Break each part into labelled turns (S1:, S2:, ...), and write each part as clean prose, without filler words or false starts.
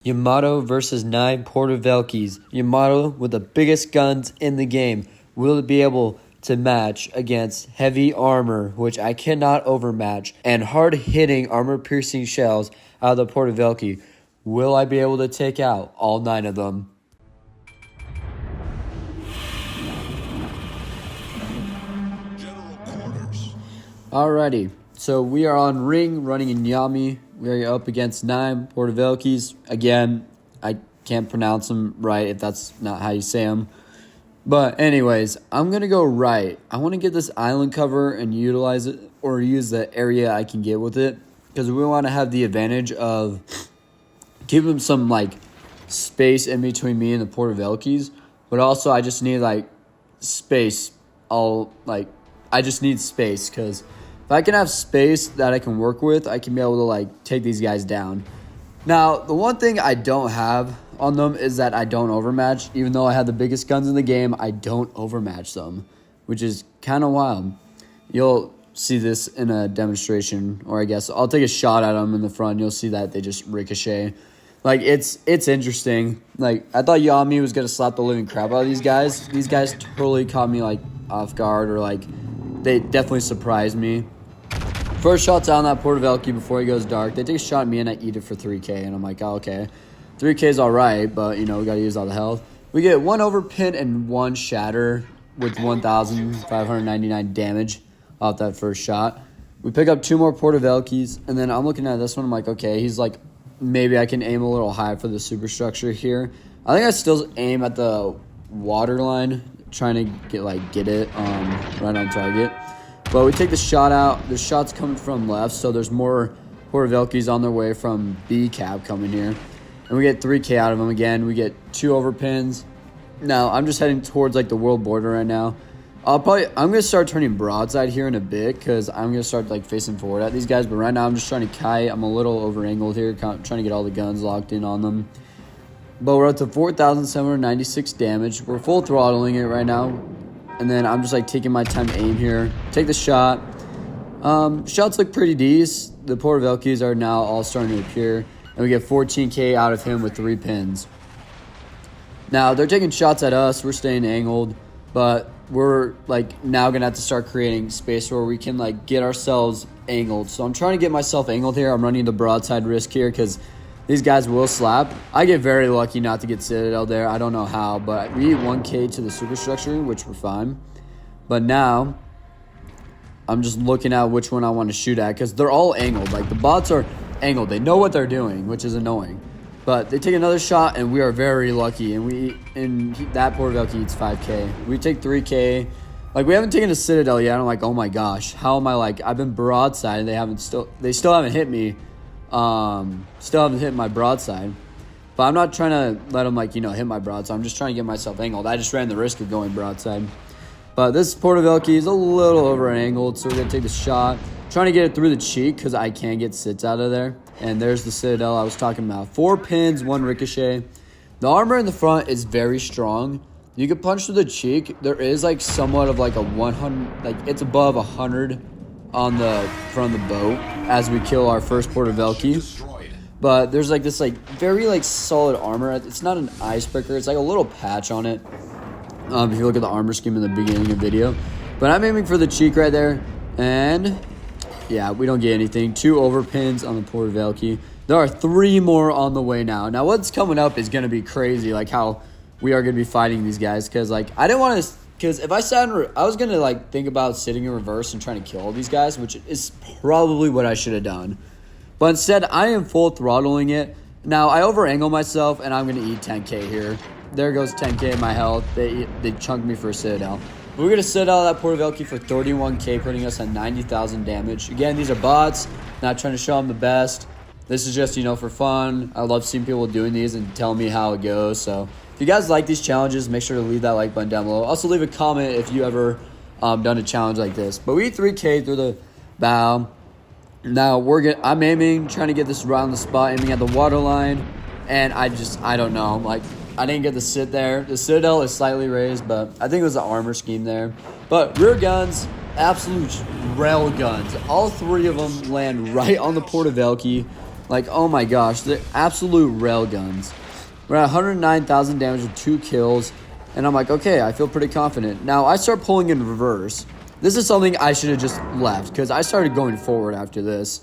S1: Yamato versus 9 Pyotr Velikiys. Yamato with the biggest guns in the game. Will it be able to match against heavy armor, which I cannot overmatch, and hard-hitting armor-piercing shells out of the Pyotr Velikiy? Will I be able to take out all 9 of them? Alrighty, so we are on ring running in Yami. We are up against 9 Pyotr Velikiys. Again, I can't pronounce them right if that's not how you say them. But anyways, I'm going to go right. I want to get this island cover and utilize it, or use the area I can get with it, because we want to have the advantage of giving some like space in between me and the Pyotr Velikiys. But also I just need space. I just need space, because if I can have space that I can work with, I can be able to take these guys down. Now, the one thing I don't have on them is that I don't overmatch. Even though I have the biggest guns in the game, I don't overmatch them, which is kind of wild. You'll see this in a demonstration, or I guess I'll take a shot at them in the front. You'll see that they just ricochet. It's interesting. I thought Yami was going to slap the living crap out of these guys. These guys totally caught me off guard, or they definitely surprised me. First shot's on that Pyotr Velikiy before he goes dark. They take a shot at me and I eat it for 3k, and I'm like, oh, okay. 3k is alright, but we got to use all the health. We get 1 overpin and 1 shatter with 1,599 damage off that first shot. We pick up 2 more Pyotr Velikiys, and then I'm looking at this one. I'm like, okay, he's maybe I can aim a little high for the superstructure here. I think I still aim at the water line, trying to get it right on target. But we take the shot out. The shot's coming from left, so there's more Pyotr Velikiys on their way from B cab coming here. And we get 3k out of them again. We get 2 overpins. Now, I'm just heading towards the world border right now. I'm going to start turning broadside here in a bit, because I'm going to start facing forward at these guys. But right now, I'm just trying to kite. I'm a little over-angled here, trying to get all the guns locked in on them. But we're up to 4,796 damage. We're full throttling it right now. And then I'm just taking my time to aim here. Take the shot. Shots look pretty decent. The Pyotr Velikiys are now all starting to appear. And we get 14k out of him with 3 pins. Now, they're taking shots at us. We're staying angled. But we're now going to have to start creating space where we can get ourselves angled. So I'm trying to get myself angled here. I'm running the broadside risk here, because these guys will slap. I get very lucky not to get Citadel there. I don't know how, but we eat 1k to the superstructure, which we're fine. But now, I'm just looking at which one I want to shoot at, because they're all angled. The bots are angled. They know what they're doing, which is annoying. But they take another shot, and we are very lucky. And that Pyotr Velikiy eats 5k. We take 3k. We haven't taken a Citadel yet. I'm like, oh my gosh, how am I I've been broadside, and they still haven't hit me. Still haven't hit my broadside, but I'm not trying to let them hit my broadside. I'm just trying to get myself angled. I just ran the risk of going broadside. But this Pyotr Velikiy is a little over angled, so we're gonna take the shot, trying to get it through the cheek, because I can get sits out of there. And there's the Citadel I was talking about. 4 pins, 1 ricochet. The armor in the front is very strong. You can punch through the cheek. There is somewhat of a 100, it's above 100 on the front of the boat as we kill our first Pyotr Velikiy. But there's this very solid armor. It's not an icebreaker. It's a little patch on it. If you look at the armor scheme in the beginning of the video. But I'm aiming for the cheek right there. And yeah, we don't get anything. 2 overpins on the Pyotr Velikiy. There are 3 more on the way now. Now what's coming up is going to be crazy. How we are going to be fighting these guys. Because I didn't want to... Because if I sat in... I was going to think about sitting in reverse and trying to kill all these guys, which is probably what I should have done. But instead, I am full throttling it. Now, I over-angle myself, and I'm going to eat 10k here. There goes 10k in my health. They chunked me for a Citadel. We're going to Citadel that Pyotr Velikiy for 31k, putting us at 90,000 damage. Again, these are bots. Not trying to show them the best. This is just, for fun. I love seeing people doing these and telling me how it goes. So, if you guys like these challenges, make sure to leave that like button down below. Also, leave a comment if you ever done a challenge like this. But we eat 3k through the bow. Now, I'm aiming, trying to get this around the spot, aiming at the water line. And I don't know. I didn't get to sit there. The Citadel is slightly raised, but I think it was the armor scheme there. But rear guns, absolute rail guns. All 3 of them land right on the Pyotr Velikiy. Like, oh my gosh, the absolute railguns. We're at 109,000 damage with 2 kills. And I'm like, okay, I feel pretty confident. Now, I start pulling in reverse. This is something I should have just left, because I started going forward after this.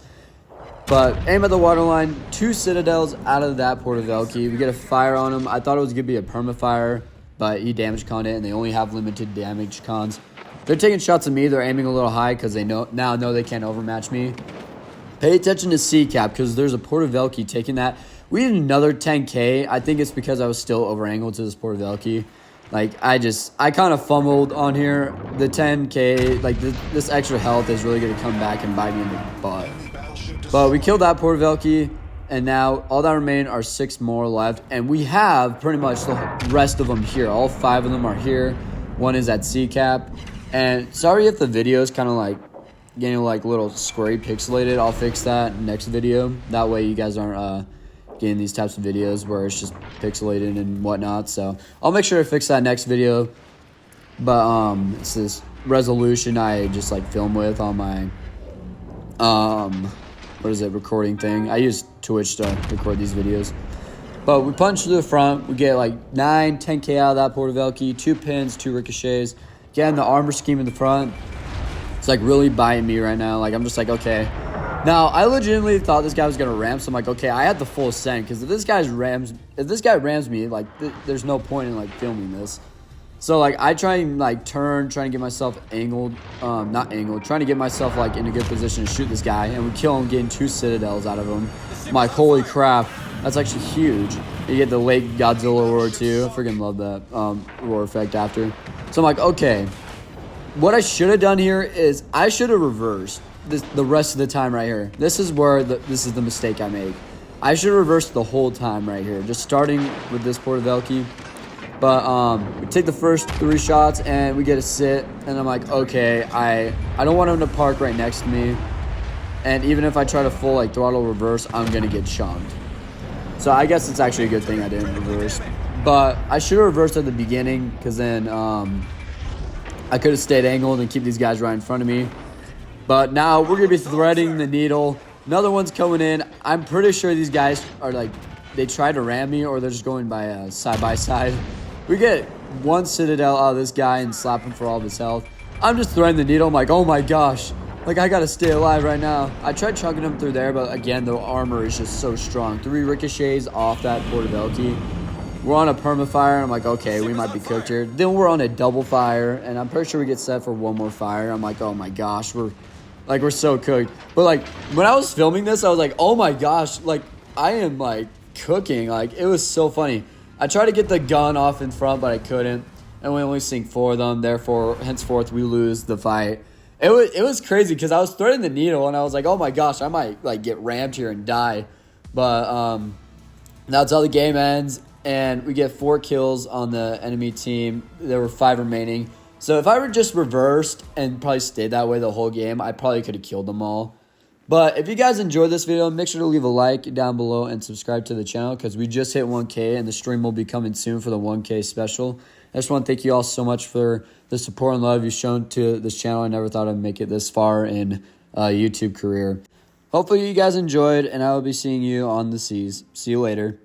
S1: But aim at the waterline, 2 citadels out of that Pyotr Velikiy. We get a fire on him. I thought it was going to be a permafire, but he damage conned it, and they only have limited damage cons. They're taking shots at me. They're aiming a little high because they now know they can't overmatch me. Pay attention to C-cap because there's a Pyotr Velikiy taking that. We need another 10k. I think it's because I was still over-angled to this Pyotr Velikiy. Like, I kind of fumbled on here. The 10k, like, this extra health is really going to come back and bite me in the butt. But we killed that Pyotr Velikiy, and now all that remain are 6 more left. And we have pretty much the rest of them here. All 5 of them are here. 1 is at C-cap. And sorry if the video is kind of like getting like a little squarey pixelated. I'll fix that next video. That way you guys aren't getting these types of videos where it's just pixelated and whatnot. So I'll make sure to fix that next video. But it's this resolution I just like film with on my recording thing. I use Twitch to record these videos. But we punch to the front. We get like 9, 10k out of that Pyotr Velikiy, 2 pins, 2 ricochets. Again, the armor scheme in the front, it's like really biting me right now. Like, I'm just like, okay. Now, I legitimately thought this guy was going to ram, so I'm like, okay, I had the full ascent, because if this guy rams me, like, there's no point in, like, filming this. So, like, I try and, like, trying to get myself angled, not angled, trying to get myself, like, in a good position to shoot this guy, and we kill him, getting 2 citadels out of him. I'm like, holy crap, that's actually huge. You get the late Godzilla roar, too. I freaking love that roar effect after. So I'm like, okay, what I should have done here is I should have reversed the rest of the time right here. This is where this is the mistake I make. I should have reversed the whole time right here, just starting with this Pyotr Velikiy. But we take the first 3 shots and we get a sit, and I'm like, okay, I don't want him to park right next to me, and even if I try to full like throttle reverse, I'm gonna get chunked. So I guess it's actually a good thing I didn't reverse. But I should have reversed at the beginning, because then I could have stayed angled and keep these guys right in front of me. But now we're going to be threading the needle. Another one's coming in. I'm pretty sure these guys are like, they tried to ram me, or they're just going by side by side. We get 1 citadel out of this guy and slap him for all of his health. I'm just threading the needle. I'm like, oh my gosh. Like, I got to stay alive right now. I tried chunking him through there, but again, the armor is just so strong. 3 ricochets off that Pyotr Velikiy. We're on a permafire, and I'm like, okay, we might be cooked here. Then we're on a double fire, and I'm pretty sure we get set for 1 more fire. I'm like, oh my gosh, we're so cooked. But like, when I was filming this, I was like, oh my gosh, like, I am like cooking. Like, it was so funny. I tried to get the gun off in front, but I couldn't, and we only sink 4 of them. Therefore, henceforth, we lose the fight. It was crazy because I was threading the needle, and I was like, oh my gosh, I might like get rammed here and die. But that's how the game ends. And we get 4 kills on the enemy team. There were 5 remaining. So if I were just reversed and probably stayed that way the whole game, I probably could have killed them all. But if you guys enjoyed this video, make sure to leave a like down below and subscribe to the channel, because we just hit 1K and the stream will be coming soon for the 1K special. I just want to thank you all so much for the support and love you've shown to this channel. I never thought I'd make it this far in a YouTube career. Hopefully you guys enjoyed, and I will be seeing you on the seas. See you later.